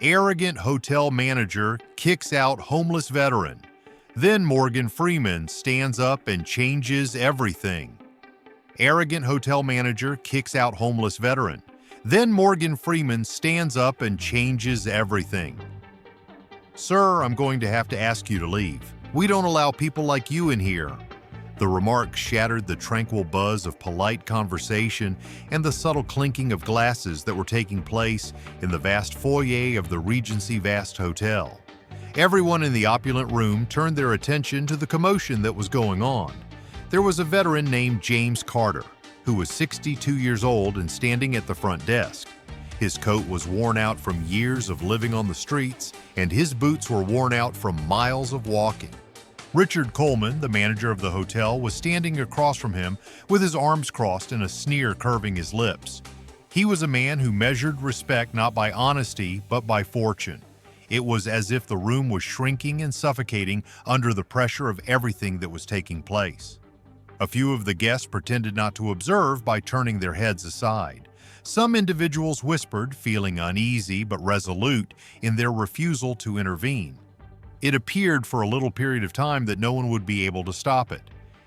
Arrogant hotel manager kicks out homeless veteran. Then Morgan Freeman stands up and changes everything. Arrogant hotel manager kicks out homeless veteran. Then Morgan Freeman stands up and changes everything. Sir, I'm going to have to ask you to leave. We don't allow people like you in here. The remark shattered the tranquil buzz of polite conversation and the subtle clinking of glasses that were taking place in the vast foyer of the Regency Vast Hotel. Everyone in the opulent room turned their attention to the commotion that was going on. There was a veteran named James Carter, who was 62 years old and standing at the front desk. His coat was worn out from years of living on the streets, and his boots were worn out from miles of walking. Richard Coleman, the manager of the hotel, was standing across from him with his arms crossed and a sneer curving his lips. He was a man who measured respect not by honesty, but by fortune. It was as if the room was shrinking and suffocating under the pressure of everything that was taking place. A few of the guests pretended not to observe by turning their heads aside. Some individuals whispered, feeling uneasy but resolute in their refusal to intervene. It appeared for a little period of time that no one would be able to stop it.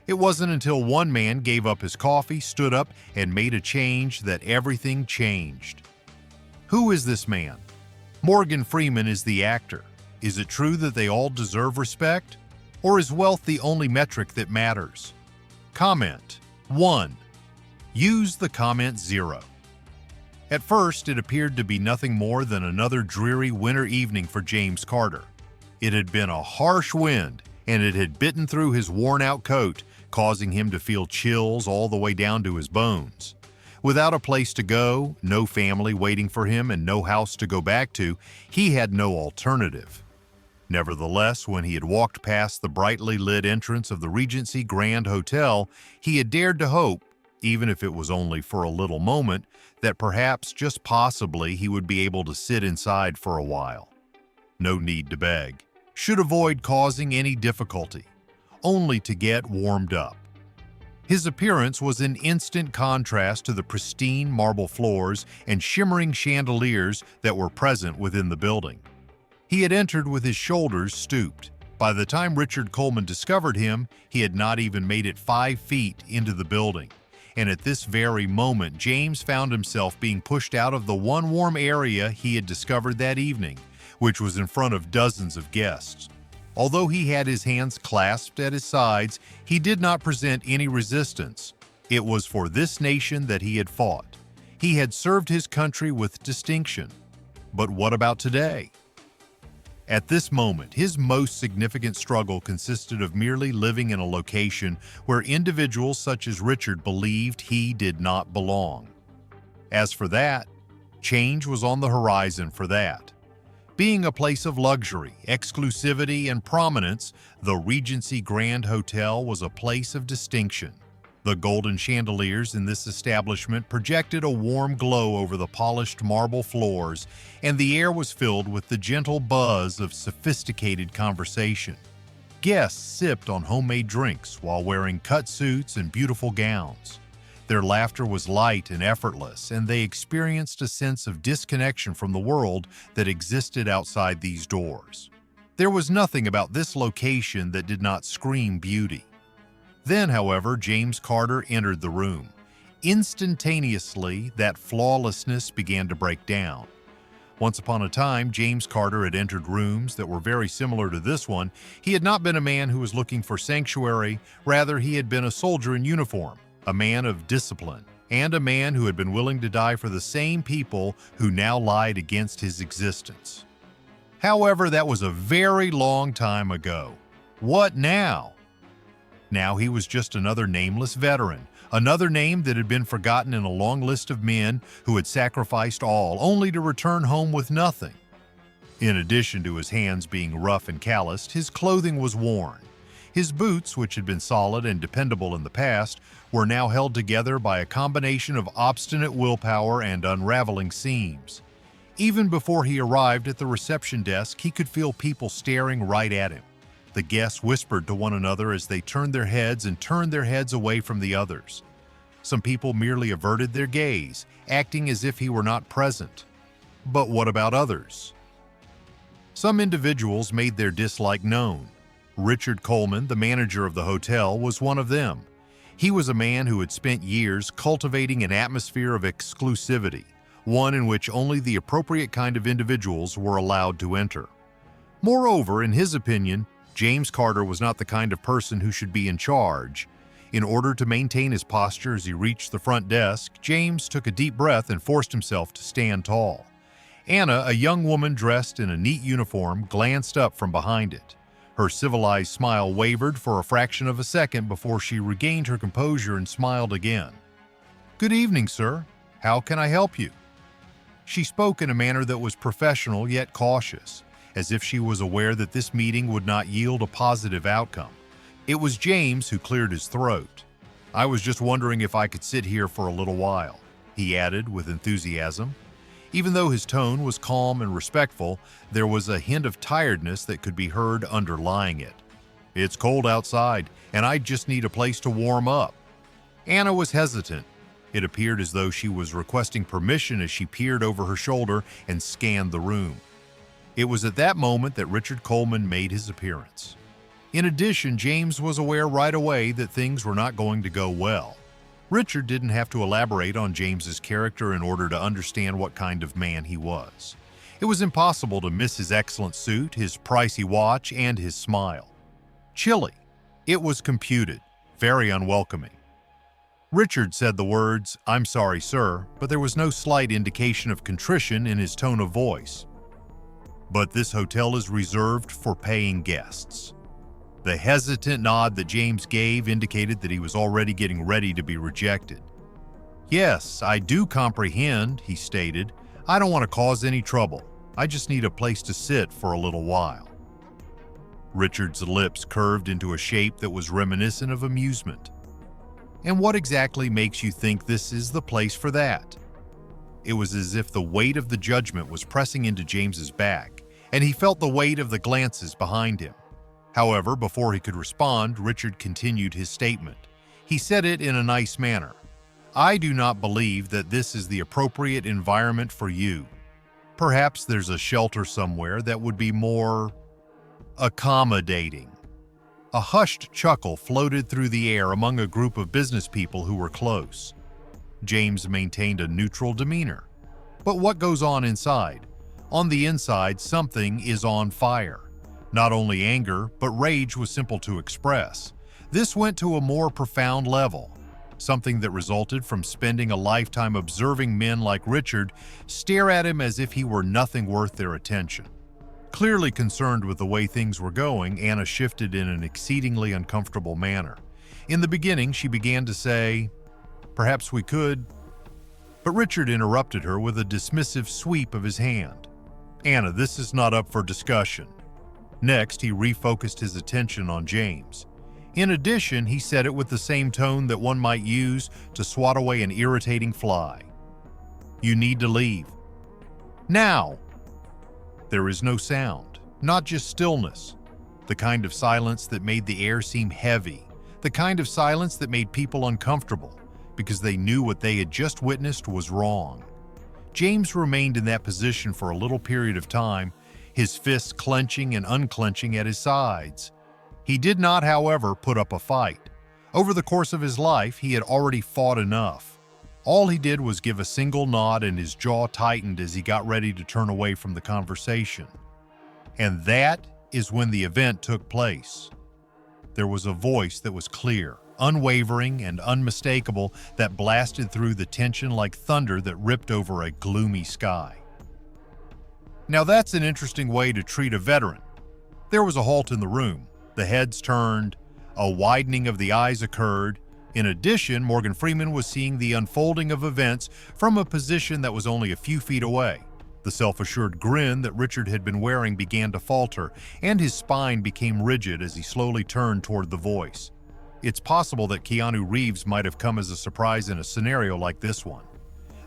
It wasn't until one man gave up his coffee, stood up, and made a change that everything changed. Who is this man? Morgan Freeman is the actor. Is it true that they all deserve respect? Or is wealth the only metric that matters? Comment 1. Use the comment 0. At first, it appeared to be nothing more than another dreary winter evening for James Carter. It had been a harsh wind, and it had bitten through his worn-out coat, causing him to feel chills all the way down to his bones. Without a place to go, no family waiting for him, and no house to go back to, he had no alternative. Nevertheless, when he had walked past the brightly lit entrance of the Regency Grand Hotel, he had dared to hope, even if it was only for a little moment, that perhaps, just possibly, he would be able to sit inside for a while. No need to beg. Should avoid causing any difficulty, only to get warmed up. His appearance was in instant contrast to the pristine marble floors and shimmering chandeliers that were present within the building. He had entered with his shoulders stooped. By the time Richard Coleman discovered him, he had not even made it 5 feet into the building. And at this very moment, James found himself being pushed out of the one warm area he had discovered that evening, which was in front of dozens of guests. Although he had his hands clasped at his sides, he did not present any resistance. It was for this nation that he had fought. He had served his country with distinction. But what about today? At this moment, his most significant struggle consisted of merely living in a location where individuals such as Richard believed he did not belong. As for that, change was on the horizon for that. Being a place of luxury, exclusivity, and prominence, the Regency Grand Hotel was a place of distinction. The golden chandeliers in this establishment projected a warm glow over the polished marble floors, and the air was filled with the gentle buzz of sophisticated conversation. Guests sipped on homemade drinks while wearing cut suits and beautiful gowns. Their laughter was light and effortless, and they experienced a sense of disconnection from the world that existed outside these doors. There was nothing about this location that did not scream beauty. Then, however, James Carter entered the room. Instantaneously, that flawlessness began to break down. Once upon a time, James Carter had entered rooms that were very similar to this one. He had not been a man who was looking for sanctuary, rather he had been a soldier in uniform, a man of discipline, and a man who had been willing to die for the same people who now lied against his existence. However, that was a very long time ago. What now? Now he was just another nameless veteran, another name that had been forgotten in a long list of men who had sacrificed all only to return home with nothing. In addition to his hands being rough and calloused, his clothing was worn. His boots, which had been solid and dependable in the past, were now held together by a combination of obstinate willpower and unraveling seams. Even before he arrived at the reception desk, he could feel people staring right at him. The guests whispered to one another as they turned their heads away from the others. Some people merely averted their gaze, acting as if he were not present. But what about others? Some individuals made their dislike known. Richard Coleman, the manager of the hotel, was one of them. He was a man who had spent years cultivating an atmosphere of exclusivity, one in which only the appropriate kind of individuals were allowed to enter. Moreover, in his opinion, James Carter was not the kind of person who should be in charge. In order to maintain his posture as he reached the front desk, James took a deep breath and forced himself to stand tall. Anna, a young woman dressed in a neat uniform, glanced up from behind it. Her civilized smile wavered for a fraction of a second before she regained her composure and smiled again. "Good evening, sir. How can I help you?" She spoke in a manner that was professional yet cautious, as if she was aware that this meeting would not yield a positive outcome. It was James who cleared his throat. "I was just wondering if I could sit here for a little while," he added with enthusiasm. Even though his tone was calm and respectful, there was a hint of tiredness that could be heard underlying it. "It's cold outside, and I just need a place to warm up." Anna was hesitant. It appeared as though she was requesting permission as she peered over her shoulder and scanned the room. It was at that moment that Richard Coleman made his appearance. In addition, James was aware right away that things were not going to go well. Richard didn't have to elaborate on James's character in order to understand what kind of man he was. It was impossible to miss his excellent suit, his pricey watch, and his smile. Chilly. It was computed, very unwelcoming. Richard said the words, "I'm sorry, sir," but there was no slight indication of contrition in his tone of voice. "But this hotel is reserved for paying guests." The hesitant nod that James gave indicated that he was already getting ready to be rejected. "Yes, I do comprehend," he stated. "I don't want to cause any trouble. I just need a place to sit for a little while." Richard's lips curved into a shape that was reminiscent of amusement. "And what exactly makes you think this is the place for that?" It was as if the weight of the judgment was pressing into James's back, and he felt the weight of the glances behind him. However, before he could respond, Richard continued his statement. He said it in a nice manner. "I do not believe that this is the appropriate environment for you. Perhaps there's a shelter somewhere that would be more accommodating." A hushed chuckle floated through the air among a group of business people who were close. James maintained a neutral demeanor. But what goes on inside? On the inside, something is on fire. Not only anger, but rage was simple to express. This went to a more profound level, something that resulted from spending a lifetime observing men like Richard stare at him as if he were nothing worth their attention. Clearly concerned with the way things were going, Anna shifted in an exceedingly uncomfortable manner. In the beginning, she began to say, "Perhaps we could," but Richard interrupted her with a dismissive sweep of his hand. "Anna, this is not up for discussion." Next, he refocused his attention on James. In addition, he said it with the same tone that one might use to swat away an irritating fly. "You need to leave. Now!" There is no sound, not just stillness. The kind of silence that made the air seem heavy. The kind of silence that made people uncomfortable because they knew what they had just witnessed was wrong. James remained in that position for a little period of time, his fists clenching and unclenching at his sides. He did not, however, put up a fight. Over the course of his life, he had already fought enough. All he did was give a single nod, and his jaw tightened as he got ready to turn away from the conversation. And that is when the event took place. There was a voice that was clear, unwavering, and unmistakable that blasted through the tension like thunder that ripped over a gloomy sky. Now that's an interesting way to treat a veteran. There was a halt in the room. The heads turned. A widening of the eyes occurred. In addition, Morgan Freeman was seeing the unfolding of events from a position that was only a few feet away. The self-assured grin that Richard had been wearing began to falter, and his spine became rigid as he slowly turned toward the voice. It's possible that Keanu Reeves might have come as a surprise in a scenario like this one.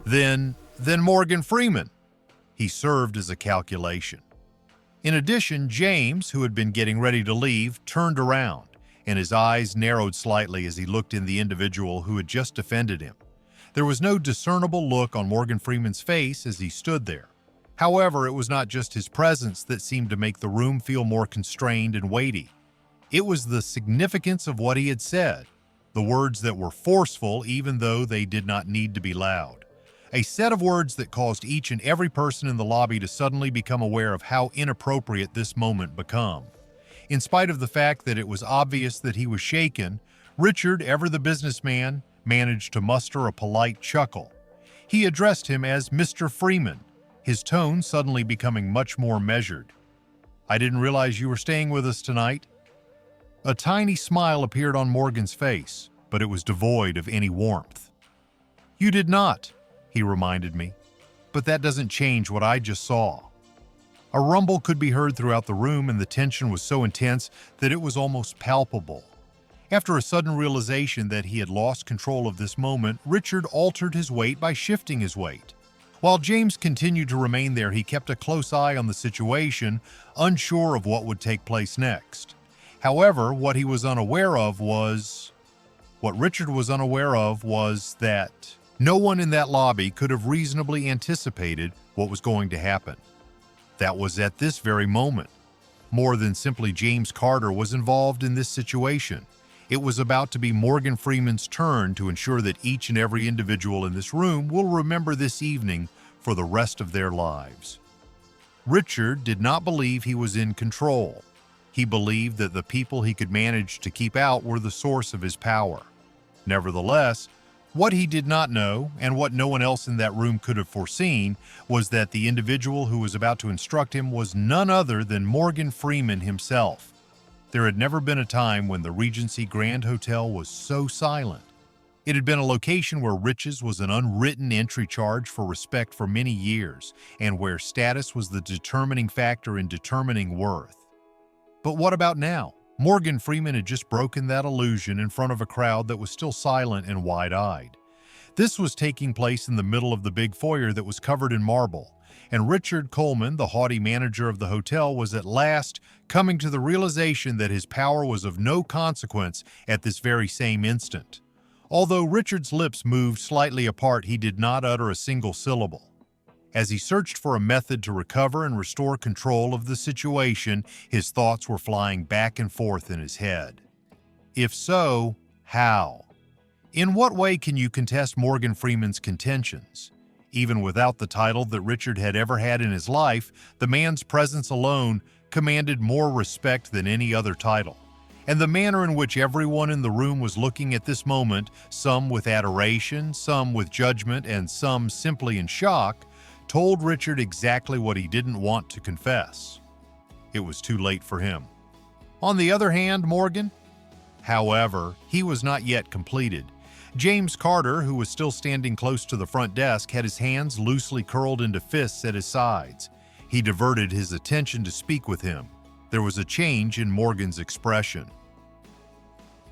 Then Morgan Freeman. He served as a calculation. In addition, James, who had been getting ready to leave, turned around, and his eyes narrowed slightly as he looked in the individual who had just defended him. There was no discernible look on Morgan Freeman's face as he stood there. However, it was not just his presence that seemed to make the room feel more constrained and weighty. It was the significance of what he had said, the words that were forceful even though they did not need to be loud. A set of words that caused each and every person in the lobby to suddenly become aware of how inappropriate this moment became. In spite of the fact that it was obvious that he was shaken, Richard, ever the businessman, managed to muster a polite chuckle. He addressed him as Mr. Freeman, his tone suddenly becoming much more measured. "I didn't realize you were staying with us tonight." A tiny smile appeared on Morgan's face, but it was devoid of any warmth. "You did not," he reminded me, "but that doesn't change what I just saw." A rumble could be heard throughout the room, and the tension was so intense that it was almost palpable. After a sudden realization that he had lost control of this moment, Richard altered his weight by shifting his weight. While James continued to remain there, he kept a close eye on the situation, unsure of what would take place next. However, what Richard was unaware of was that no one in that lobby could have reasonably anticipated what was going to happen. That was at this very moment. More than simply James Carter was involved in this situation. It was about to be Morgan Freeman's turn to ensure that each and every individual in this room will remember this evening for the rest of their lives. Richard did not believe he was in control. He believed that the people he could manage to keep out were the source of his power. Nevertheless, what he did not know, and what no one else in that room could have foreseen, was that the individual who was about to instruct him was none other than Morgan Freeman himself. There had never been a time when the Regency Grand Hotel was so silent. It had been a location where riches was an unwritten entry charge for respect for many years, and where status was the determining factor in determining worth. But what about now? Morgan Freeman had just broken that illusion in front of a crowd that was still silent and wide-eyed. This was taking place in the middle of the big foyer that was covered in marble, and Richard Coleman, the haughty manager of the hotel, was at last coming to the realization that his power was of no consequence at this very same instant. Although Richard's lips moved slightly apart, he did not utter a single syllable. As he searched for a method to recover and restore control of the situation, his thoughts were flying back and forth in his head. If so, how? In what way can you contest Morgan Freeman's contentions? Even without the title that Richard had ever had in his life, the man's presence alone commanded more respect than any other title. And the manner in which everyone in the room was looking at this moment, some with adoration, some with judgment, and some simply in shock, told Richard exactly what he didn't want to confess. It was too late for him. On the other hand, Morgan? However, he was not yet completed. James Carter, who was still standing close to the front desk, had his hands loosely curled into fists at his sides. He diverted his attention to speak with him. There was a change in Morgan's expression.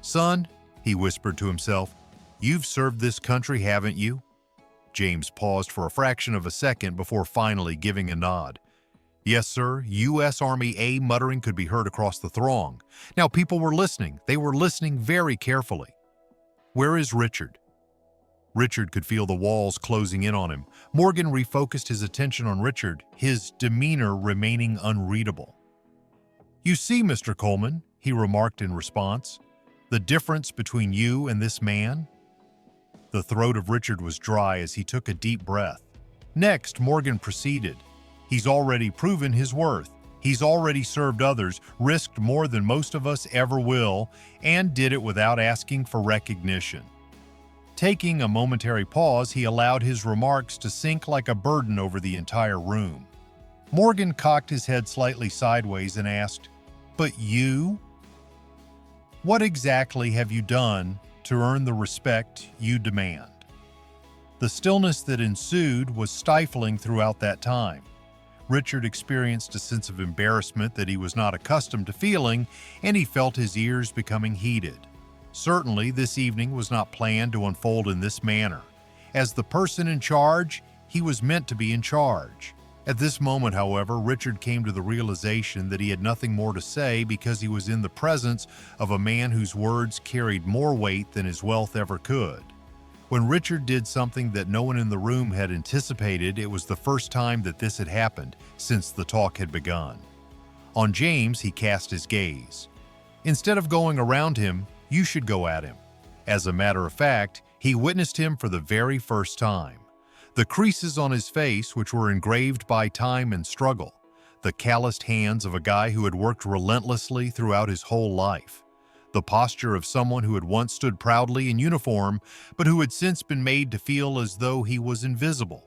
"Son," he whispered to himself, "you've served this country, haven't you?" James paused for a fraction of a second before finally giving a nod. "Yes, sir." U.S. Army A muttering could be heard across the throng. Now people were listening. They were listening very carefully. "Where is Richard?" Richard could feel the walls closing in on him. Morgan refocused his attention on Richard, his demeanor remaining unreadable. "You see, Mr. Coleman," he remarked in response, "the difference between you and this man?" The throat of Richard was dry as he took a deep breath. Next, Morgan proceeded. "He's already proven his worth. He's already served others, risked more than most of us ever will, and did it without asking for recognition." Taking a momentary pause, he allowed his remarks to sink like a burden over the entire room. Morgan cocked his head slightly sideways and asked, "But you? What exactly have you done to earn the respect you demand?" The stillness that ensued was stifling throughout that time. Richard experienced a sense of embarrassment that he was not accustomed to feeling, and he felt his ears becoming heated. Certainly, this evening was not planned to unfold in this manner. As the person in charge, he was meant to be in charge. At this moment, however, Richard came to the realization that he had nothing more to say because he was in the presence of a man whose words carried more weight than his wealth ever could. When Richard did something that no one in the room had anticipated, it was the first time that this had happened since the talk had begun. On James, he cast his gaze. Instead of going around him, you should go at him. As a matter of fact, he witnessed him for the very first time. The creases on his face, which were engraved by time and struggle, the calloused hands of a guy who had worked relentlessly throughout his whole life, the posture of someone who had once stood proudly in uniform, but who had since been made to feel as though he was invisible.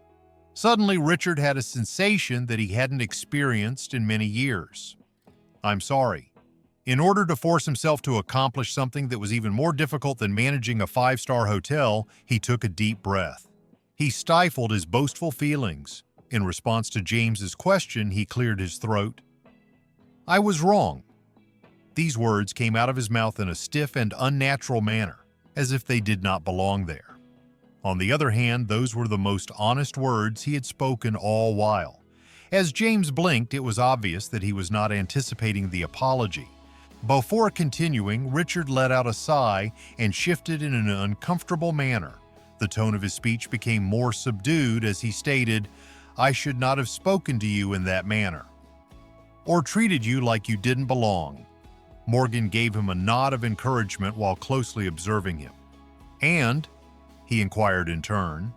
Suddenly, Richard had a sensation that he hadn't experienced in many years. I'm sorry. In order to force himself to accomplish something that was even more difficult than managing a five-star hotel, he took a deep breath. He stifled his boastful feelings. In response to James's question, he cleared his throat. I was wrong. These words came out of his mouth in a stiff and unnatural manner, as if they did not belong there. On the other hand, those were the most honest words he had spoken all while. As James blinked, it was obvious that he was not anticipating the apology. Before continuing, Richard let out a sigh and shifted in an uncomfortable manner. The tone of his speech became more subdued as he stated, I should not have spoken to you in that manner, or treated you like you didn't belong. Morgan gave him a nod of encouragement while closely observing him. And, he inquired in turn.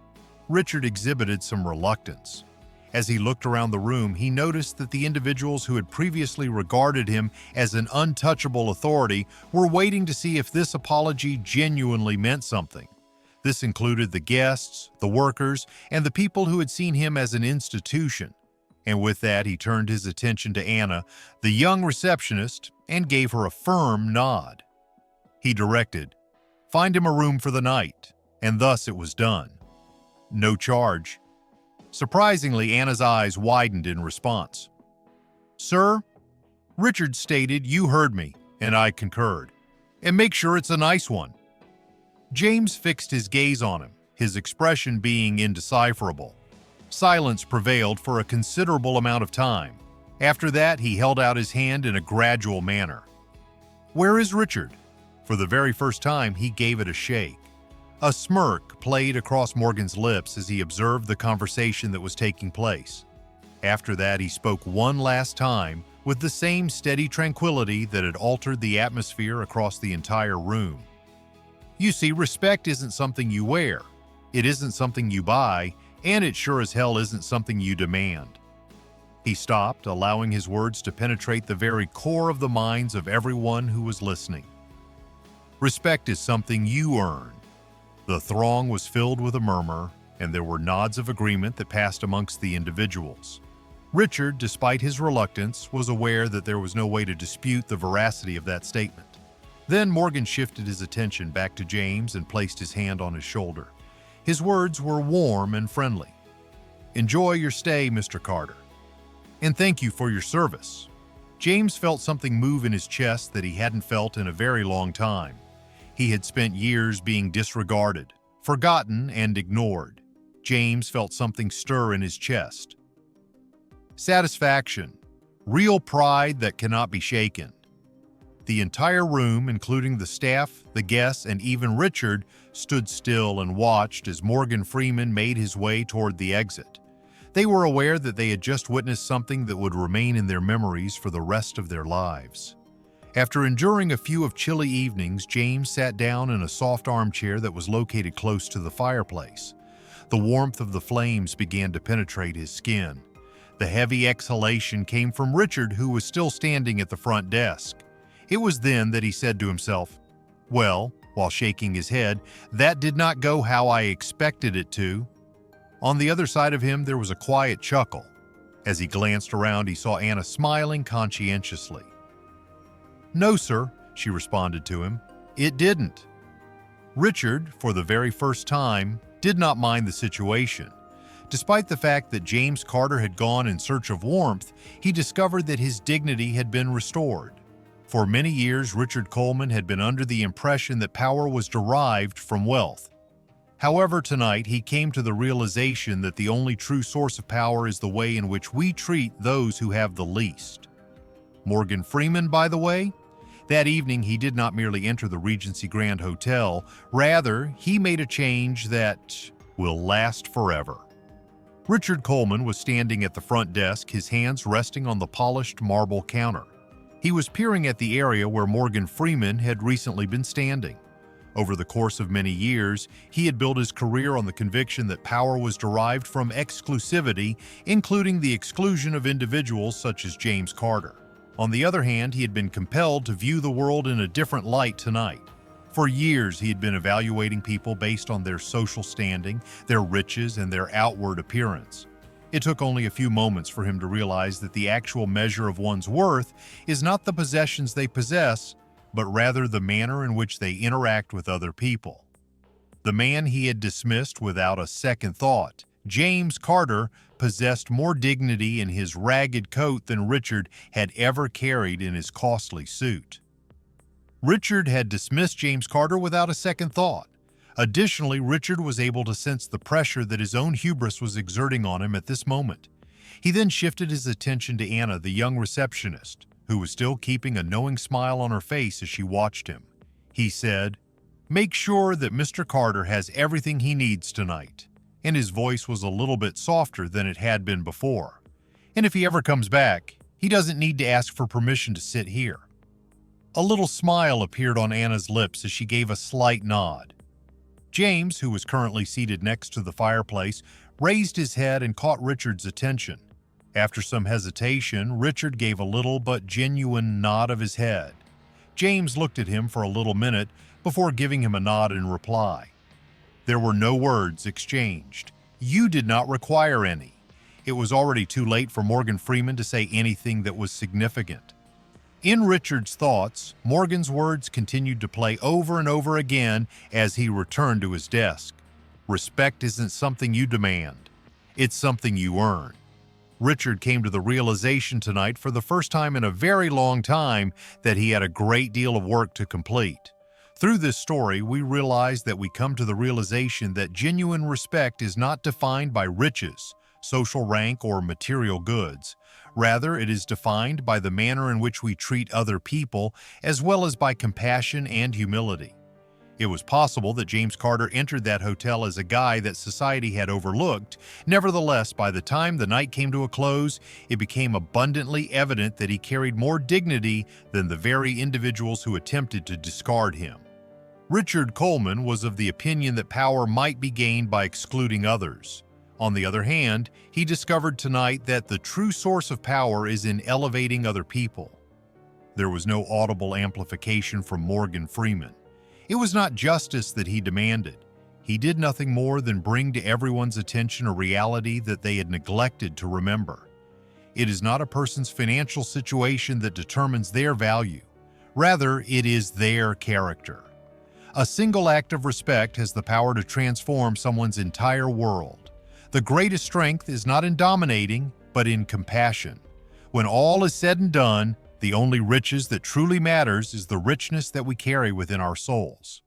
Richard exhibited some reluctance. As he looked around the room, he noticed that the individuals who had previously regarded him as an untouchable authority were waiting to see if this apology genuinely meant something. This included the guests, the workers, and the people who had seen him as an institution. And with that, he turned his attention to Anna, the young receptionist, and gave her a firm nod. He directed, find him a room for the night, and thus it was done. No charge. Surprisingly, Anna's eyes widened in response. Sir, Richard stated you heard me, and I concurred. And make sure it's a nice one. James fixed his gaze on him, his expression being indecipherable. Silence prevailed for a considerable amount of time. After that, he held out his hand in a gradual manner. Where is Richard? For the very first time, he gave it a shake. A smirk played across Morgan's lips as he observed the conversation that was taking place. After that, he spoke one last time with the same steady tranquility that had altered the atmosphere across the entire room. You see, respect isn't something you wear. It isn't something you buy, and it sure as hell isn't something you demand. He stopped, allowing his words to penetrate the very core of the minds of everyone who was listening. Respect is something you earn. The throng was filled with a murmur, and there were nods of agreement that passed amongst the individuals. Richard, despite his reluctance, was aware that there was no way to dispute the veracity of that statement. Then Morgan shifted his attention back to James and placed his hand on his shoulder. His words were warm and friendly. Enjoy your stay, Mr. Carter. And thank you for your service. James felt something move in his chest that he hadn't felt in a very long time. He had spent years being disregarded, forgotten, and ignored. James felt something stir in his chest. Satisfaction, real pride that cannot be shaken. The entire room, including the staff, the guests, and even Richard, stood still and watched as Morgan Freeman made his way toward the exit. They were aware that they had just witnessed something that would remain in their memories for the rest of their lives. After enduring a few of chilly evenings, James sat down in a soft armchair that was located close to the fireplace. The warmth of the flames began to penetrate his skin. The heavy exhalation came from Richard, who was still standing at the front desk. It was then that he said to himself, well, while shaking his head, that did not go how I expected it to. On the other side of him, there was a quiet chuckle. As he glanced around, he saw Anna smiling conscientiously. No, sir, she responded to him. It didn't. Richard, for the very first time, did not mind the situation. Despite the fact that James Carter had gone in search of warmth, he discovered that his dignity had been restored. For many years, Richard Coleman had been under the impression that power was derived from wealth. However, tonight he came to the realization that the only true source of power is the way in which we treat those who have the least. Morgan Freeman, by the way, That evening, he did not merely enter the Regency Grand Hotel, rather, he made a change that will last forever. Richard Coleman was standing at the front desk, his hands resting on the polished marble counter. He was peering at the area where Morgan Freeman had recently been standing. Over the course of many years, he had built his career on the conviction that power was derived from exclusivity, including the exclusion of individuals such as James Carter. On the other hand, he had been compelled to view the world in a different light tonight. For years, he had been evaluating people based on their social standing, their riches, and their outward appearance. It took only a few moments for him to realize that the actual measure of one's worth is not the possessions they possess, but rather the manner in which they interact with other people. The man he had dismissed without a second thought, James Carter, possessed more dignity in his ragged coat than Richard had ever carried in his costly suit. Richard had dismissed James Carter without a second thought. Additionally, Richard was able to sense the pressure that his own hubris was exerting on him at this moment. He then shifted his attention to Anna, the young receptionist, who was still keeping a knowing smile on her face as she watched him. He said, "Make sure that Mr. Carter has everything he needs tonight." And his voice was a little bit softer than it had been before. "And if he ever comes back, he doesn't need to ask for permission to sit here." A little smile appeared on Anna's lips as she gave a slight nod. James, who was currently seated next to the fireplace, raised his head and caught Richard's attention. After some hesitation, Richard gave a little but genuine nod of his head. James looked at him for a little minute before giving him a nod in reply. There were no words exchanged. You did not require any. It was already too late for Morgan Freeman to say anything that was significant. In Richard's thoughts, Morgan's words continued to play over and over again as he returned to his desk. Respect isn't something you demand. It's something you earn. Richard came to the realization tonight for the first time in a very long time that he had a great deal of work to complete. Through this story, we realize that we come to the realization that genuine respect is not defined by riches, social rank, or material goods. Rather, it is defined by the manner in which we treat other people, as well as by compassion and humility. It was possible that James Carter entered that hotel as a guy that society had overlooked. Nevertheless, by the time the night came to a close, it became abundantly evident that he carried more dignity than the very individuals who attempted to discard him. Richard Coleman was of the opinion that power might be gained by excluding others. On the other hand, he discovered tonight that the true source of power is in elevating other people. There was no audible amplification from Morgan Freeman. It was not justice that he demanded. He did nothing more than bring to everyone's attention a reality that they had neglected to remember. It is not a person's financial situation that determines their value. Rather, it is their character. A single act of respect has the power to transform someone's entire world. The greatest strength is not in dominating, but in compassion. When all is said and done, the only riches that truly matters is the richness that we carry within our souls.